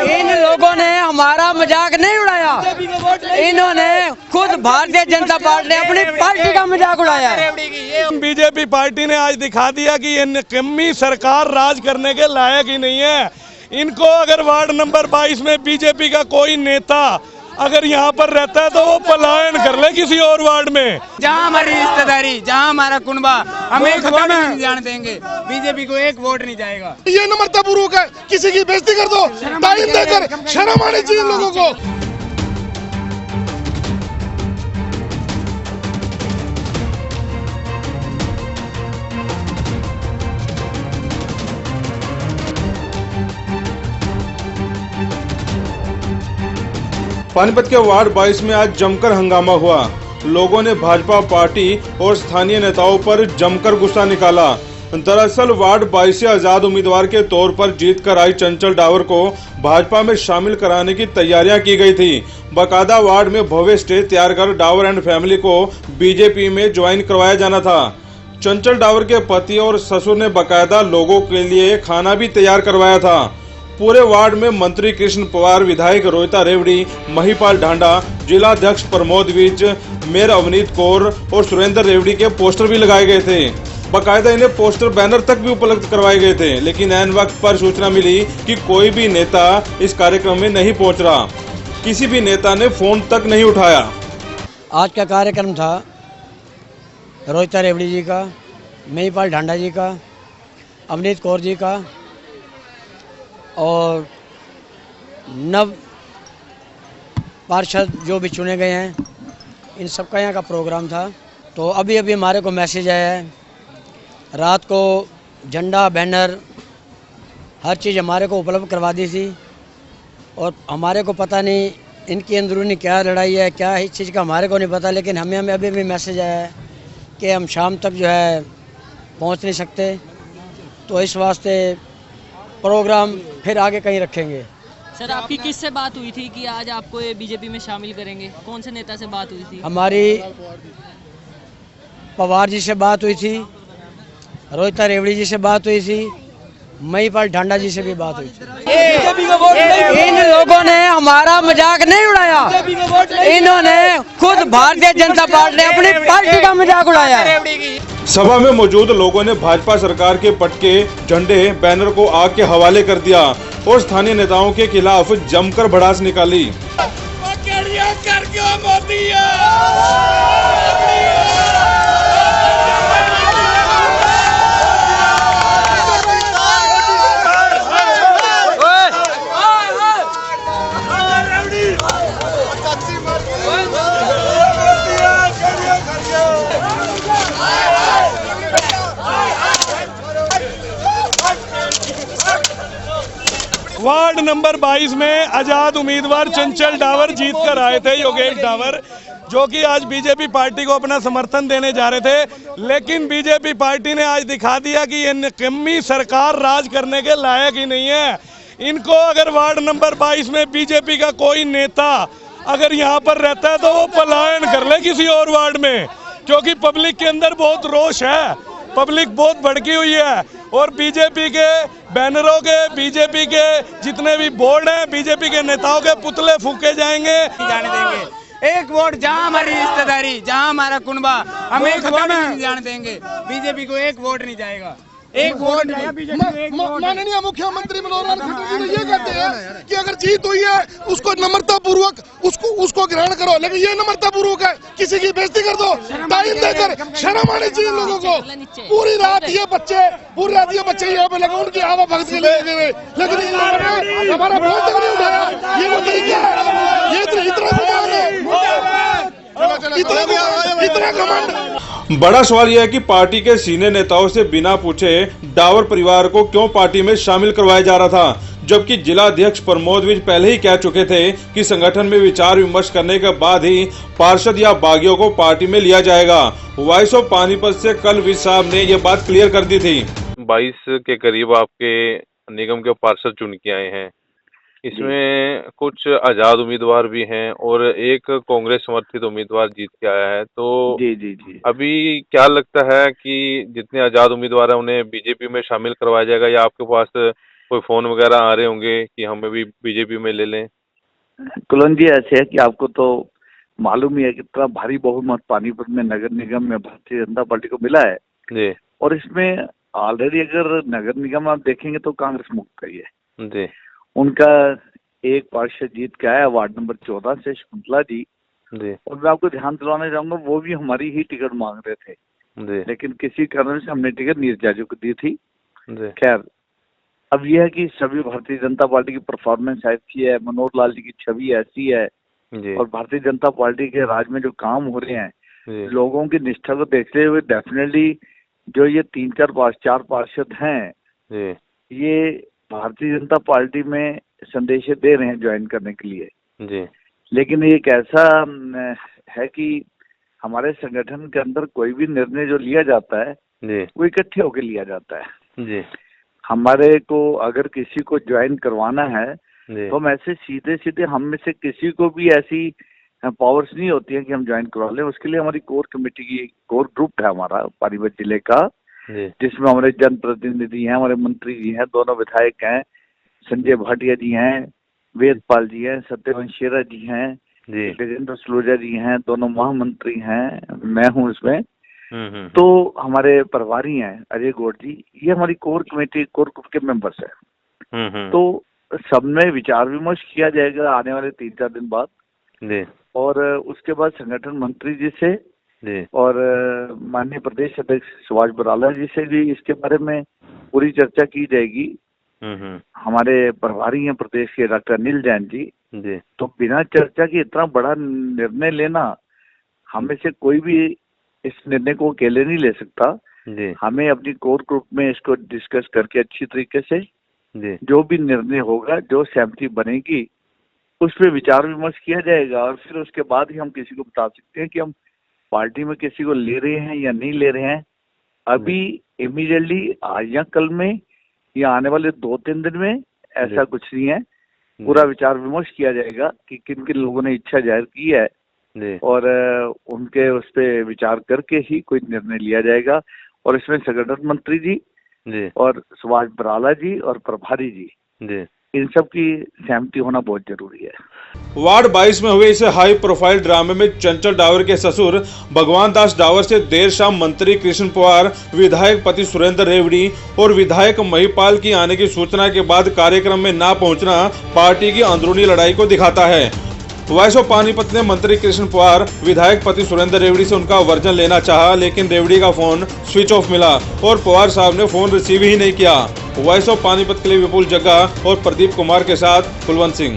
इन लोगों ने हमारा मजाक नहीं उड़ाया, इन्होंने खुद भारतीय जनता पार्टी ने अपनी पार्टी का मजाक उड़ाया है। बीजेपी पार्टी ने आज दिखा दिया कि ये निकम्मी सरकार राज करने के लायक ही नहीं है। इनको अगर वार्ड नंबर 22 में बीजेपी का कोई नेता अगर यहाँ पर रहता है तो वो पलायन कर ले किसी और वार्ड में। जहाँ हमारी रिश्तेदारी, जहाँ हमारा कुनबा, हम एक वोट नहीं जाने देंगे, बीजेपी को एक वोट नहीं जाएगा। ये नम्रता पूर्वक है, किसी की बेइज्जती कर दो, टाइम देकर शर्म आनी चाहिए लोगों को। पानीपत के वार्ड 22 में आज जमकर हंगामा हुआ। लोगों ने भाजपा पार्टी और स्थानीय नेताओं पर जमकर गुस्सा निकाला। दरअसल वार्ड 22 से आजाद उम्मीदवार के तौर पर जीत कर आई चंचल डावर को भाजपा में शामिल कराने की तैयारियां की गई थी। बकायदा वार्ड में भव्य स्टेज तैयार कर डावर एंड फैमिली को बीजेपी में ज्वाइन करवाया जाना था। चंचल डावर के पति और ससुर ने बकायदा लोगों के लिए खाना भी तैयार करवाया था। पूरे वार्ड में मंत्री कृष्ण पवार, विधायक रोहिता रेवड़ी, महिपाल ढांडा, जिला अध्यक्ष प्रमोद विज, मेयर अवनीत कौर और सुरेंद्र रेवड़ी के पोस्टर भी लगाए गए थे। बकायदा इन्हें पोस्टर बैनर तक भी उपलब्ध करवाए गए थे, लेकिन ऐन वक्त पर सूचना मिली कि कोई भी नेता इस कार्यक्रम में नहीं पहुंच रहा। किसी भी नेता ने फोन तक नहीं उठाया। आज का कार्यक्रम था रोहिता रेवड़ी जी का, महिपाल ढांडा जी का, अवनीत कौर जी का और नव पार्षद जो भी चुने गए हैं, इन सबका यहाँ का प्रोग्राम था। तो अभी अभी हमारे को मैसेज आया है, रात को झंडा, बैनर, हर चीज़ हमारे को उपलब्ध करवा दी थी और हमारे को पता नहीं इनकी अंदरूनी क्या लड़ाई है, क्या इस चीज़ का हमारे को नहीं पता, लेकिन हमें अभी भी मैसेज आया है कि हम शाम तक जो है पहुँच नहीं सकते। तो इस वास्ते प्रोग्राम फिर आगे कहीं रखेंगे। सर, आपकी किससे बात हुई थी कि आज आपको ये बीजेपी में शामिल करेंगे? कौन से नेता से बात हुई थी? हमारी पवार जी से बात हुई थी, रोहिता रेवड़ी जी से बात हुई थी, महिपाल ढांडा जी से भी बात हुई थी। इन लोगों ने हमारा मजाक नहीं उड़ाया, इन्होंने खुद भारतीय जनता पार्टी ने अपनी पार्टी का मजाक उड़ाया है। सभा में मौजूद लोगों ने भाजपा सरकार के पटके, झंडे, बैनर को आग के हवाले कर दिया और स्थानीय नेताओं के खिलाफ जमकर भड़ास निकाली। वार्ड नंबर 22 में आजाद उम्मीदवार चंचल डावर जीत कर आए थे, योगेश डावर, जो कि आज बीजेपी पार्टी को अपना समर्थन देने जा रहे थे। लेकिन बीजेपी पार्टी ने आज दिखा दिया कि ये निकम्मी सरकार राज करने के लायक ही नहीं है। इनको अगर वार्ड नंबर 22 में बीजेपी का कोई नेता अगर यहाँ पर रहता है तो वो पलायन कर ले किसी और वार्ड में, क्योंकि पब्लिक के अंदर बहुत रोष है, पब्लिक बहुत भड़की हुई है और बीजेपी के बैनरों के, बीजेपी के जितने भी बोर्ड हैं, बीजेपी के नेताओं के पुतले फूके जाएंगे, जाने देंगे। एक वोट, जहाँ हमारी रिश्तेदारी, जहाँ हमारा कुनबा, हम एक वोट नहीं जाने देंगे, बीजेपी को एक वोट नहीं जाएगा। एक वोट। माननीय मुख्यमंत्री मनोहर लाल खट्टर जी तो ये कहते हैं कि अगर जीत हुई है उसको नम्रता पूर्वक उसको ग्रहण करो, लेकिन ये नम्रता पूर्वक है, किसी की बेइज्जती कर दो, टाइम देकर शर्म आनी चाहिए लोगों को। पूरी रात ये बच्चे यहाँ पे लगे, उनकी हवा भक्त के लिए, लेकिन इन लोगों ने हमारा फोन तक नहीं उठाया। ये वो तरीका है, ये इतना घमंड। बड़ा सवाल यह है कि पार्टी के सीनियर नेताओं से बिना पूछे डावर परिवार को क्यों पार्टी में शामिल करवाया जा रहा था, जबकि जिला अध्यक्ष प्रमोद विज पहले ही कह चुके थे कि संगठन में विचार विमर्श करने के बाद ही पार्षद या बागियों को पार्टी में लिया जाएगा। वॉइस ऑफ पानीपत से कल विज साहब ने यह बात क्लियर कर दी थी। 22 के करीब आपके निगम के पार्षद चुन के आए हैं, इसमें कुछ आजाद उम्मीदवार भी हैं और एक कांग्रेस समर्थित उम्मीदवार जीत के आया है। तो जी अभी क्या लगता है कि जितने आजाद उम्मीदवार हैं उन्हें बीजेपी में शामिल करवाया जाएगा या आपके पास कोई फोन वगैरह आ रहे होंगे कि हमें भी बीजेपी में ले लें? कुलन जी, ऐसे है कि आपको तो मालूम ही है कितना भारी बहुमत पानीपत में नगर निगम में भारतीय जनता पार्टी को मिला है जी और इसमें ऑलरेडी अगर नगर निगम आप देखेंगे तो कांग्रेस मुक्त ही है। जी उनका एक पार्षद जीत के आया वार्ड नंबर 14 से, शकुंतला जी, जी और मैं आपको ध्यान दिलाना चाहूंगा वो भी हमारी ही टिकट मांग रहे थे, जी लेकिन किसी कारण से हमने टिकट नीरजा जी को दी थी। जी खैर, अब यह है कि सभी भारतीय जनता पार्टी की परफॉर्मेंस ऐसी है, मनोहर लाल जी की छवि ऐसी है जी और भारतीय जनता पार्टी के राज में जो काम हो रहे हैं, जी लोगों की निष्ठा को देखते हुए डेफिनेटली जो ये 4 पार्षद हैं, जी ये भारतीय जनता पार्टी में संदेश दे रहे हैं ज्वाइन करने के लिए। जी लेकिन ये एक ऐसा है कि हमारे संगठन के अंदर कोई भी निर्णय जो लिया जाता है जी वो इकट्ठे होकर लिया जाता है। जी हमारे को अगर किसी को ज्वाइन करवाना है जी तो हम ऐसे सीधे सीधे हम में से किसी को भी ऐसी पावर्स नहीं होती है कि हम ज्वाइन करवा लें। उसके लिए हमारी कोर कमेटी की कोर ग्रुप है हमारा पानीपत जिले का, जी जिसमें हमारे जनप्रतिनिधि हैं, हमारे मंत्री जी हैं, दोनों विधायक हैं, संजय भाटिया जी हैं, वेदपाल जी हैं, सत्यवंश शेरा जी हैं, जी गजेंद्र सलूजा जी हैं, दोनों महामंत्री हैं, मैं हूँ इसमें। तो तो हमारे प्रभारी हैं अजय गौड़ जी, ये हमारी कोर कमेटी कोर ग्रुप के मेंबर्स हैं। तो सब में विचार विमर्श किया जाएगा आने वाले 3-4 दिन बाद जी और उसके बाद संगठन मंत्री जी से जी और माननीय प्रदेश अध्यक्ष सुभाष बराला जी से भी इसके बारे में पूरी चर्चा की जाएगी। हमारे प्रभारी हैं प्रदेश के डॉक्टर अनिल जैन जी। जी तो बिना चर्चा के इतना बड़ा निर्णय लेना, हमें से कोई भी इस निर्णय को अकेले नहीं ले सकता। जी हमें अपनी कोर ग्रुप में इसको डिस्कस करके अच्छी तरीके से जी जो भी निर्णय होगा, जो सहमति बनेगी, उस पर विचार विमर्श किया जाएगा और फिर उसके बाद ही हम किसी को बता सकते हैं कि हम पार्टी में किसी को ले रहे हैं या नहीं ले रहे हैं। अभी इमीडिएटली आज या कल में या आने वाले 2-3 दिन में ऐसा कुछ नहीं है। पूरा विचार विमर्श किया जाएगा कि किन किन लोगों ने इच्छा जाहिर की है जी और उनके उस पर विचार करके ही कोई निर्णय लिया जाएगा। और इसमें संगठन मंत्री जी जी और सुभाष बराला जी और प्रभारी जी, जी इन सब की सहमति होना बहुत जरूरी है। वार्ड 22 में हुए इस हाई प्रोफाइल ड्रामे में चंचल डावर के ससुर भगवान दास डावर से देर शाम मंत्री कृष्ण पवार, विधायक पति सुरेंद्र रेवड़ी और विधायक महिपाल की आने की सूचना के बाद कार्यक्रम में ना पहुंचना पार्टी की अंदरूनी लड़ाई को दिखाता है। वॉइस ऑफ पानीपत ने मंत्री कृष्ण पवार, विधायक पति सुरेंद्र रेवड़ी से उनका वर्जन लेना चाहा, लेकिन रेवड़ी का फोन स्विच ऑफ मिला और पवार साहब ने फोन रिसीव ही नहीं किया। वॉइस ऑफ पानीपत के लिए विपुल जग्गा और प्रदीप कुमार के साथ कुलवंत सिंह।